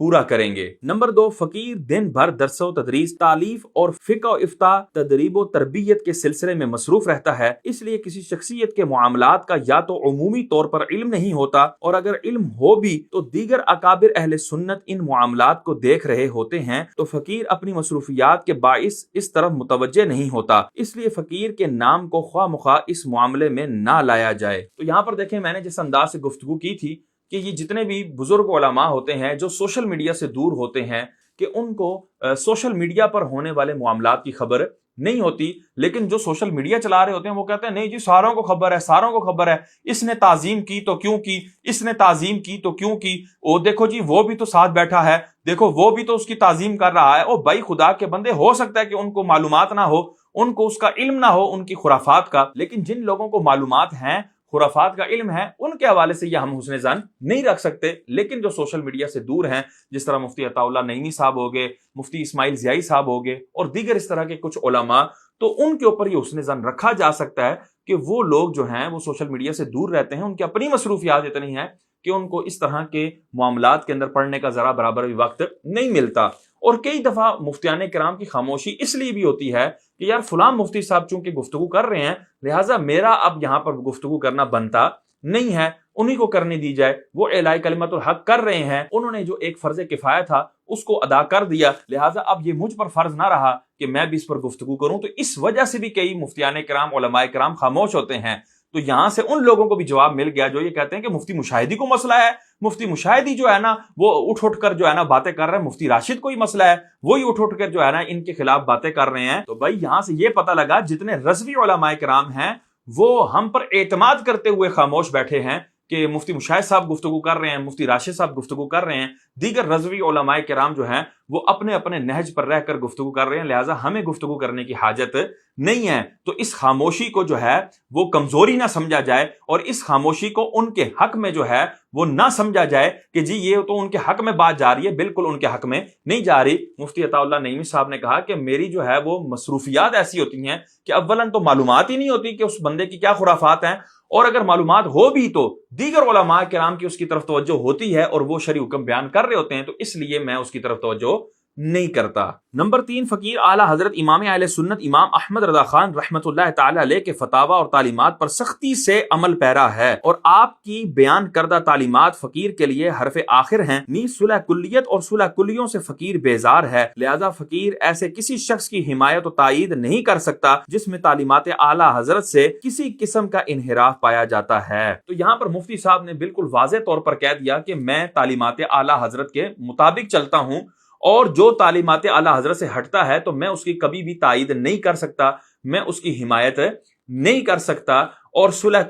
پورا کریں گے۔ نمبر 2، فقیر دن بھر درس و تدریس، تعلیف اور فقہ و افتاء، تدریب و تربیت کے سلسلے میں مصروف رہتا ہے، اس لیے کسی شخصیت کے معاملات کا یا تو عمومی طور پر علم نہیں ہوتا، اور اگر علم ہو بھی تو دیگر اکابر اہل سنت ان معاملات کو دیکھ رہے ہوتے ہیں، تو فقیر اپنی مصروفیات کے باعث اس طرف متوجہ نہیں ہوتا، اس لیے فقیر کے نام کو خواہ مخواہ اس معاملے میں نہ لایا جائے۔ تو یہاں پر دیکھیں، میں نے جس انداز سے گفتگو کی تھی کہ یہ جتنے بھی بزرگ علماء ہوتے ہیں جو سوشل میڈیا سے دور ہوتے ہیں، کہ ان کو سوشل میڈیا پر ہونے والے معاملات کی خبر نہیں ہوتی، لیکن جو سوشل میڈیا چلا رہے ہوتے ہیں وہ کہتے ہیں نہیں جی ساروں کو خبر ہے، ساروں کو خبر ہے، اس نے تعظیم کی تو کیوں کی، اس نے تعظیم کی تو کیوں کی، او دیکھو جی وہ بھی تو ساتھ بیٹھا ہے، دیکھو وہ بھی تو اس کی تعظیم کر رہا ہے۔ او بھائی خدا کے بندے، ہو سکتا ہے کہ ان کو معلومات نہ ہو، ان کو اس کا علم نہ ہو ان کی خرافات کا، لیکن جن لوگوں کو معلومات ہیں، خرافات کا علم ہے، ان کے حوالے سے یہ ہم حسن ظن نہیں رکھ سکتے۔ لیکن جو سوشل میڈیا سے دور ہیں، جس طرح مفتی عطا اللہ نعیمی صاحب ہو گئے، مفتی اسماعیل ضیائی صاحب ہو گئے، اور دیگر اس طرح کے کچھ علماء، تو ان کے اوپر یہ حسن ظن رکھا جا سکتا ہے کہ وہ لوگ جو ہیں وہ سوشل میڈیا سے دور رہتے ہیں، ان کی اپنی مصروفیات اتنی ہیں کہ ان کو اس طرح کے معاملات کے اندر پڑھنے کا ذرا برابر بھی وقت نہیں ملتا۔ اور کئی دفعہ مفتیان کرام کی خاموشی اس لیے بھی ہوتی ہے کہ یار فلاں مفتی صاحب چونکہ گفتگو کر رہے ہیں، لہٰذا میرا اب یہاں پر گفتگو کرنا بنتا نہیں ہے، انہی کو کرنے دی جائے، وہ اعلاء کلمت الحق کر رہے ہیں، انہوں نے جو ایک فرض کفایہ تھا اس کو ادا کر دیا، لہٰذا اب یہ مجھ پر فرض نہ رہا کہ میں بھی اس پر گفتگو کروں۔ تو اس وجہ سے بھی کئی مفتیان کرام، علماء کرام خاموش ہوتے ہیں۔ تو یہاں سے ان لوگوں کو بھی جواب مل گیا جو یہ کہتے ہیں کہ مفتی مشاہدی کو مسئلہ ہے، مفتی مشاہدی جو ہے نا وہ اٹھ کر جو ہے نا باتیں کر رہے ہیں، مفتی راشد کو ہی مسئلہ ہے، وہی اٹھ کر جو ہے نا ان کے خلاف باتیں کر رہے ہیں۔ تو بھائی یہاں سے یہ پتہ لگا جتنے رضوی علماء کرام ہیں وہ ہم پر اعتماد کرتے ہوئے خاموش بیٹھے ہیں کہ مفتی مشاہد صاحب گفتگو کر رہے ہیں، مفتی راشد صاحب گفتگو کر رہے ہیں، دیگر رضوی علماء کرام جو ہیں وہ اپنے اپنے نہج پر رہ کر گفتگو کر رہے ہیں، لہٰذا ہمیں گفتگو کرنے کی حاجت نہیں ہے۔ تو اس خاموشی کو جو ہے وہ کمزوری نہ سمجھا جائے، اور اس خاموشی کو ان کے حق میں جو ہے وہ نہ سمجھا جائے کہ جی یہ تو ان کے حق میں بات جا رہی ہے، بالکل ان کے حق میں نہیں جا رہی۔ مفتی عطا اللہ نعیمی صاحب نے کہا کہ میری جو ہے وہ مصروفیات ایسی ہوتی ہیں کہ اولاً تو معلومات ہی نہیں ہوتی کہ اس بندے کی کیا خرافات ہیں، اور اگر معلومات ہو بھی تو دیگر علماء کرام کی اس کی طرف توجہ ہوتی ہے اور وہ شرعی حکم بیان کر رہے ہوتے ہیں، تو اس لیے میں اس کی طرف توجہ نہیں کرتا۔ نمبر 3، فقیر اعلی حضرت امام اہل سنت امام احمد رضا خان رحمت اللہ تعالی علیہ کے فتاوی اور تعلیمات پر سختی سے عمل پیرا ہے، اور آپ کی بیان کردہ تعلیمات فقیر کے لیے حرف آخر ہیں، نیز صلح کلیت اور صلح کلیوں سے فقیر بیزار ہے، لہذا فقیر ایسے کسی شخص کی حمایت و تائید نہیں کر سکتا جس میں تعلیمات اعلی حضرت سے کسی قسم کا انحراف پایا جاتا ہے۔ تو یہاں پر مفتی صاحب نے بالکل واضح طور پر کہہ دیا کہ میں تعلیمات اعلی حضرت کے مطابق چلتا ہوں، اور جو تعلیمات اعلی حضرت سے ہٹتا ہے تو میں اس کی کبھی بھی تائید نہیں کر سکتا، میں اس کی حمایت نہیں کر سکتا، اور صلح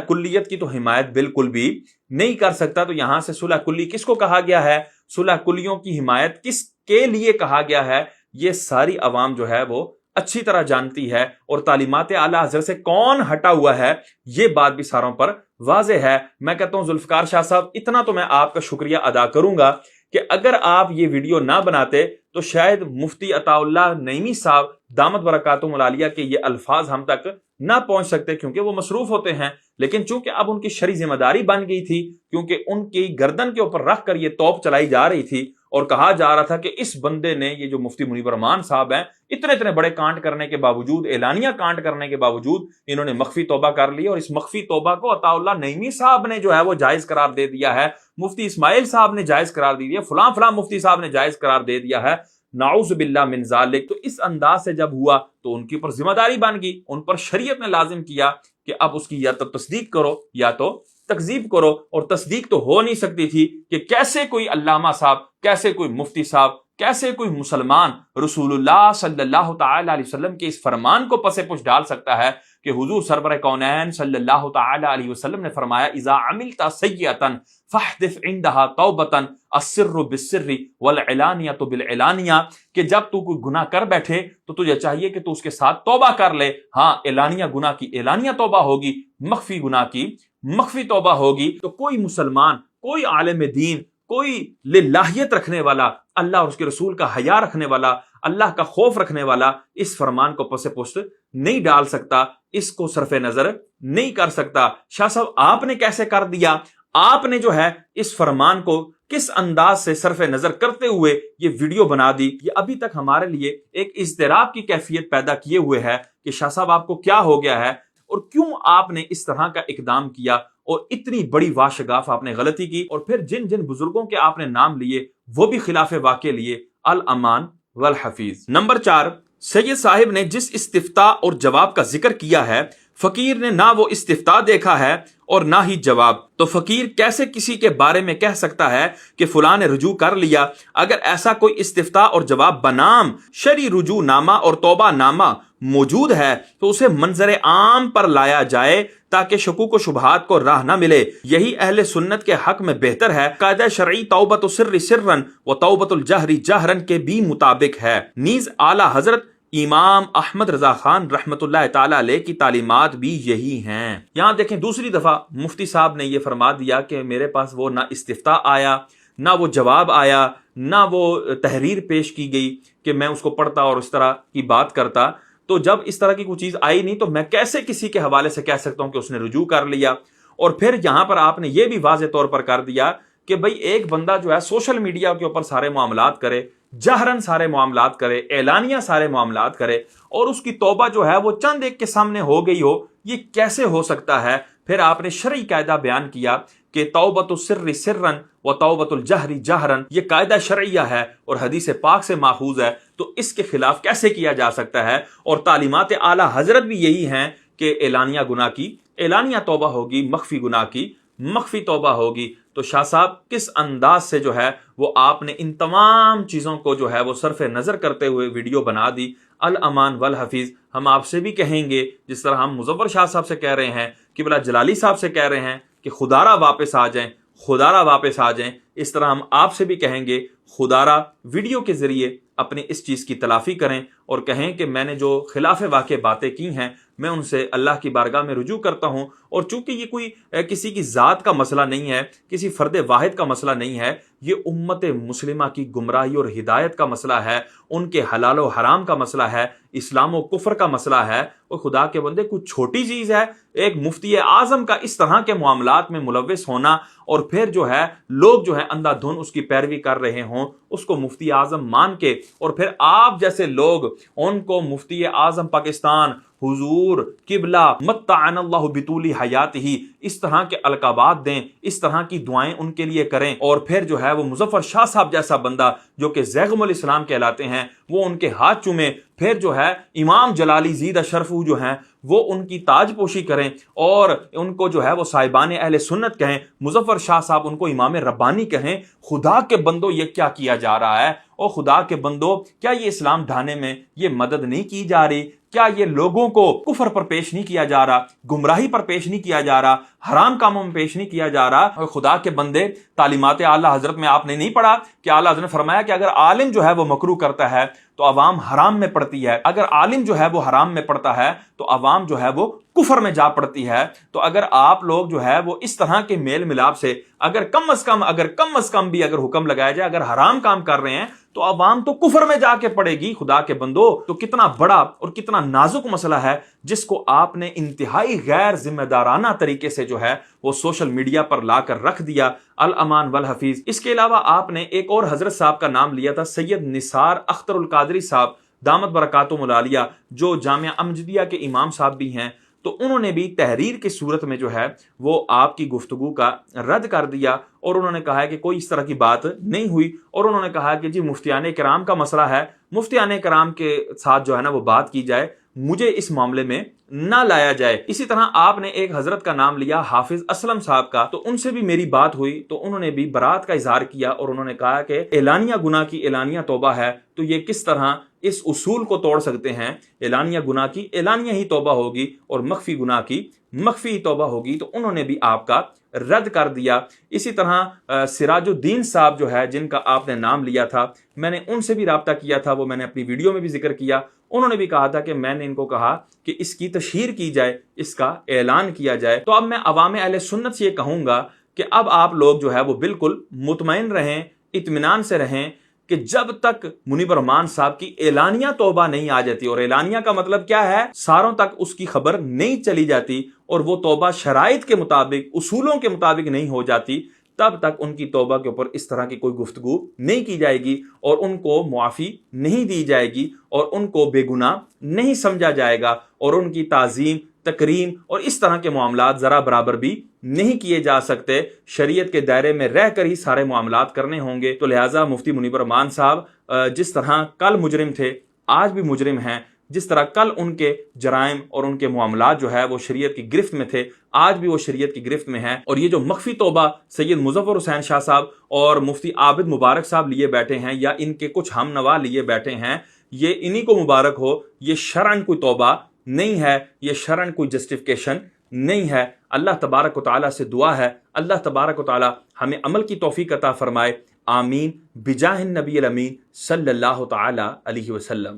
کلیت کی تو حمایت بالکل بھی نہیں کر سکتا۔ تو یہاں سے صلح کلی کس کو کہا گیا ہے، صلح کلیوں کی حمایت کس کے لیے کہا گیا ہے، یہ ساری عوام جو ہے وہ اچھی طرح جانتی ہے، اور تعلیمات اعلی حضرت سے کون ہٹا ہوا ہے یہ بات بھی ساروں پر واضح ہے۔ میں کہتا ہوں ذوالفقار شاہ صاحب، اتنا تو میں آپ کا شکریہ ادا کروں گا کہ اگر آپ یہ ویڈیو نہ بناتے تو شاید مفتی عطا اللہ نعیمی صاحب دامت برکاتہم العالیہ کے یہ الفاظ ہم تک نہ پہنچ سکتے، کیونکہ وہ مصروف ہوتے ہیں۔ لیکن چونکہ اب ان کی شرعی ذمہ داری بن گئی تھی، کیونکہ ان کی گردن کے اوپر رکھ کر یہ توپ چلائی جا رہی تھی اور کہا جا رہا تھا کہ اس بندے نے، یہ جو مفتی منیب الرحمان صاحب ہیں، اتنے بڑے کانڈ کرنے کے باوجود، اعلانیہ کانڈ کرنے کے باوجود انہوں نے مخفی توبہ کر لی، اور اس مخفی توبہ کو عطا اللہ نعیمی صاحب نے جو ہے وہ جائز قرار دے دیا ہے، مفتی اسماعیل صاحب نے جائز قرار دے دیا، فلاں مفتی صاحب نے جائز قرار دے دیا ہے، نعوذ باللہ من ذالک۔ تو اس انداز سے جب ہوا تو ان کے اوپر ذمہ داری بن گئی، ان پر شریعت نے لازم کیا کہ اب اس کی یا تو تصدیق کرو یا تو تکذیب کرو، اور تصدیق تو ہو نہیں سکتی تھی کہ کیسے کوئی علامہ صاحب، کیسے کوئی مفتی صاحب، کیسے کوئی مسلمان رسول اللہ صلی اللہ تعالی علیہ وسلم کے اس فرمان کو پس پش ڈال سکتا ہے کہ حضور سرور کونین صلی اللہ تعالی علیہ وسلم نے فرمایا اذا عملت سیئۃ فاحدث عندها توبۃ السر بالسر والعلانیۃ بالعلانیہ، کہ جب تو کوئی گناہ کر بیٹھے تو تجھے چاہیے کہ تو اس کے ساتھ توبہ کر لے۔ ہاں، اعلانیہ گناہ کی اعلانیہ توبہ ہوگی، مخفی گناہ کی مخفی توبہ ہوگی۔ تو کوئی مسلمان، کوئی عالم دین، کوئی للہیت رکھنے والا، اللہ اور اس کے رسول کا حیا رکھنے والا، اللہ کا خوف رکھنے والا اس فرمان کو پس پشت نہیں ڈال سکتا، اس کو صرف نظر نہیں کر سکتا۔ شاہ صاحب آپ نے کیسے کر دیا؟ آپ نے جو ہے اس فرمان کو کس انداز سے صرف نظر کرتے ہوئے یہ ویڈیو بنا دی، یہ ابھی تک ہمارے لیے ایک اضطراب کی کیفیت پیدا کیے ہوئے ہے کہ شاہ صاحب آپ کو کیا ہو گیا ہے اور کیوں آپ نے اس طرح کا اقدام کیا اور اتنی بڑی واشگاف آپ نے غلطی کی، اور پھر جن جن بزرگوں کے آپ نے نام لیے وہ بھی خلاف واقع لیے۔ الامان والحفیظ۔ نمبر 4، سید صاحب نے جس استفتاء اور جواب کا ذکر کیا ہے، فقیر نے نہ وہ استفتاء دیکھا ہے اور نہ ہی جواب، تو فقیر کیسے کسی کے بارے میں کہہ سکتا ہے کہ فلاں نے رجوع کر لیا؟ اگر ایسا کوئی استفتاء اور جواب بنام شرعی رجوع نامہ اور توبہ نامہ موجود ہے تو اسے منظر عام پر لایا جائے تاکہ شکوک و شبہات کو راہ نہ ملے۔ یہی اہل سنت کے حق میں بہتر ہے۔ قاعدہ شرعی توبۃ السر سرا و توبۃ الجہر جہرا کے بھی مطابق ہے۔ نیز اعلیٰ حضرت امام احمد رضا خان رحمت اللہ تعالی علیہ کی تعلیمات بھی یہی ہیں۔ یہاں دیکھیں دوسری دفعہ مفتی صاحب نے یہ فرما دیا کہ میرے پاس وہ نہ استفتاء آیا، نہ وہ جواب آیا، نہ وہ تحریر پیش کی گئی کہ میں اس کو پڑھتا اور اس طرح کی بات کرتا۔ تو جب اس طرح کی کوئی چیز آئی نہیں تو میں کیسے کسی کے حوالے سے کہہ سکتا ہوں کہ اس نے رجوع کر لیا؟ اور پھر یہاں پر آپ نے یہ بھی واضح طور پر کر دیا کہ بھئی ایک بندہ جو ہے سوشل میڈیا کے اوپر سارے معاملات کرے، جہرن سارے معاملات کرے، اعلانیہ سارے معاملات کرے، اور اس کی توبہ جو ہے وہ چند ایک کے سامنے ہو گئی ہو، یہ کیسے ہو سکتا ہے؟ پھر آپ نے شرعی قاعدہ بیان کیا کہ توبۃ السر سرا و توبۃ الجہر جہرا یہ قاعدہ شرعیہ ہے اور حدیث پاک سے ماخوذ ہے، تو اس کے خلاف کیسے کیا جا سکتا ہے؟ اور تعلیمات اعلیٰ حضرت بھی یہی ہیں کہ اعلانیہ گناہ کی اعلانیہ توبہ ہوگی، مخفی گناہ کی مخفی توبہ ہوگی۔ تو شاہ صاحب کس انداز سے جو ہے وہ آپ نے ان تمام چیزوں کو جو ہے وہ صرف نظر کرتے ہوئے ویڈیو بنا دی۔ الامان والحفیظ ہم آپ سے بھی کہیں گے، جس طرح ہم مظفر شاہ صاحب سے کہہ رہے ہیں، قبلہ جلالی صاحب سے کہہ رہے ہیں کہ خدارا واپس آ جائیں، خدارا واپس آ جائیں، اس طرح ہم آپ سے بھی کہیں گے خدارا ویڈیو کے ذریعے اپنی اس چیز کی تلافی کریں اور کہیں کہ میں نے جو خلاف واقع باتیں کی ہیں میں ان سے اللہ کی بارگاہ میں رجوع کرتا ہوں، اور چونکہ یہ کوئی کسی کی ذات کا مسئلہ نہیں ہے، کسی فرد واحد کا مسئلہ نہیں ہے، یہ امت مسلمہ کی گمراہی اور ہدایت کا مسئلہ ہے، ان کے حلال و حرام کا مسئلہ ہے، اسلام و کفر کا مسئلہ ہے۔ اور خدا کے بندے کچھ چھوٹی چیز ہے ایک مفتی اعظم کا اس طرح کے معاملات میں ملوث ہونا، اور پھر جو ہے لوگ جو ہے اندھا دھن اس کی پیروی کر رہے ہوں، اس کو مفتی اعظم مان کے، اور پھر آپ جیسے لوگ ان کو مفتی اعظم پاکستان، حضور، قبلہ، متعن اللہ بطول حیات ہی، اس طرح کے القابات دیں، اس طرح کی دعائیں ان کے لیے کریں، اور پھر جو ہے وہ مظفر شاہ صاحب جیسا بندہ جو کہ زیغم الاسلام کہلاتے ہیں وہ ان کے ہاتھ چومیں، پھر جو ہے امام جلالی زیدہ شرفو جو ہیں وہ ان کی تاج پوشی کریں اور ان کو جو ہے وہ صاحبان اہل سنت کہیں، مظفر شاہ صاحب ان کو امام ربانی کہیں۔ خدا کے بندو یہ کیا کیا جا رہا ہے؟ اور خدا کے بندو کیا یہ اسلام ڈھانے میں یہ مدد نہیں کی جا رہی؟ کیا یہ لوگوں کو کفر پر پیش نہیں کیا جا رہا، گمراہی پر پیش نہیں کیا جا رہا، حرام کاموں میں پیش نہیں کیا جا رہا؟ اور خدا کے بندے تعلیمات اعلیٰ حضرت میں آپ نے نہیں پڑھا کہ اعلیٰ حضرت نے فرمایا کہ اگر عالم جو ہے وہ مکروہ کرتا ہے تو عوام حرام میں پڑتی ہے، اگر عالم جو ہے وہ حرام میں پڑتا ہے تو عوام جو ہے وہ کفر میں جا پڑتی ہے۔ تو اگر آپ لوگ جو ہے وہ اس طرح کے میل ملاپ سے اگر کم از کم بھی اگر حکم لگایا جائے، اگر حرام کام کر رہے ہیں تو عوام تو کفر میں جا کے پڑے گی۔ خدا کے بندو تو کتنا بڑا اور کتنا نازک مسئلہ ہے جس کو آپ نے انتہائی غیر ذمہ دارانہ طریقے سے جو ہے وہ سوشل میڈیا پر لا کر رکھ دیا۔ الامان والحفیظ۔ اس کے علاوہ آپ نے ایک اور حضرت صاحب کا نام لیا تھا، سید نثار اختر القادری صاحب دامت برکاتہم العالیہ، جو جامعہ امجدیہ کے امام صاحب بھی ہیں، تو انہوں نے بھی تحریر کی صورت میں جو ہے وہ آپ کی گفتگو کا رد کر دیا، اور انہوں نے کہا ہے کہ کوئی اس طرح کی بات نہیں ہوئی، اور انہوں نے کہا کہ جی مفتیان کرام کا مسئلہ ہے، مفتیان کرام کے ساتھ جو ہے نا وہ بات کی جائے، مجھے اس معاملے میں نہ لایا جائے۔ اسی طرح آپ نے ایک حضرت کا نام لیا حافظ اسلم صاحب کا، تو ان سے بھی میری بات ہوئی تو انہوں نے بھی برات کا اظہار کیا، اور انہوں نے کہا کہ اعلانیہ گناہ کی اعلانیہ توبہ ہے، تو یہ کس طرح اس اصول کو توڑ سکتے ہیں؟ اعلانیہ گناہ کی اعلانیہ ہی توبہ ہوگی اور مخفی گناہ کی مخفی ہی توبہ ہوگی، تو انہوں نے بھی آپ کا رد کر دیا۔ اسی طرح سراج الدین صاحب جو ہے جن کا آپ نے نام لیا تھا، میں نے ان سے بھی رابطہ کیا تھا، وہ میں نے اپنی ویڈیو میں بھی ذکر کیا، انہوں نے بھی کہا تھا کہ میں نے ان کو کہا کہ اس کی تشہیر کی جائے، اس کا اعلان کیا جائے۔ تو اب میں عوام اہل سنت سے یہ کہوں گا کہ اب آپ لوگ جو ہے وہ بالکل مطمئن رہیں، اطمینان سے رہیں کہ جب تک منیب الرحمان صاحب کی اعلانیہ توبہ نہیں آ جاتی، اور اعلانیہ کا مطلب کیا ہے؟ ساروں تک اس کی خبر نہیں چلی جاتی، اور وہ توبہ شرائط کے مطابق، اصولوں کے مطابق نہیں ہو جاتی، تب تک ان کی توبہ کے اوپر اس طرح کی کوئی گفتگو نہیں کی جائے گی اور ان کو معافی نہیں دی جائے گی اور ان کو بے گناہ نہیں سمجھا جائے گا اور ان کی تعظیم تکریم اور اس طرح کے معاملات ذرا برابر بھی نہیں کیے جا سکتے. شریعت کے دائرے میں رہ کر ہی سارے معاملات کرنے ہوں گے. تو لہٰذا مفتی منیب الرحمان صاحب جس طرح کل مجرم تھے آج بھی مجرم ہیں، جس طرح کل ان کے جرائم اور ان کے معاملات جو ہے وہ شریعت کی گرفت میں تھے آج بھی وہ شریعت کی گرفت میں ہیں. اور یہ جو مخفی توبہ سید مظفر حسین شاہ صاحب اور مفتی عابد مبارک صاحب لیے بیٹھے ہیں یا ان کے کچھ ہم نوا لیے بیٹھے ہیں، یہ انہی کو مبارک ہو. یہ شرعن کوئی توبہ نہیں ہے، یہ شرعن کوئی جسٹیفیکیشن نہیں ہے. اللہ تبارک و تعالیٰ سے دعا ہے اللہ تبارک و تعالیٰ ہمیں عمل کی توفیق عطا فرمائے. آمین بجاہ النبی الامین صلی اللہ تعالی علیہ وسلم.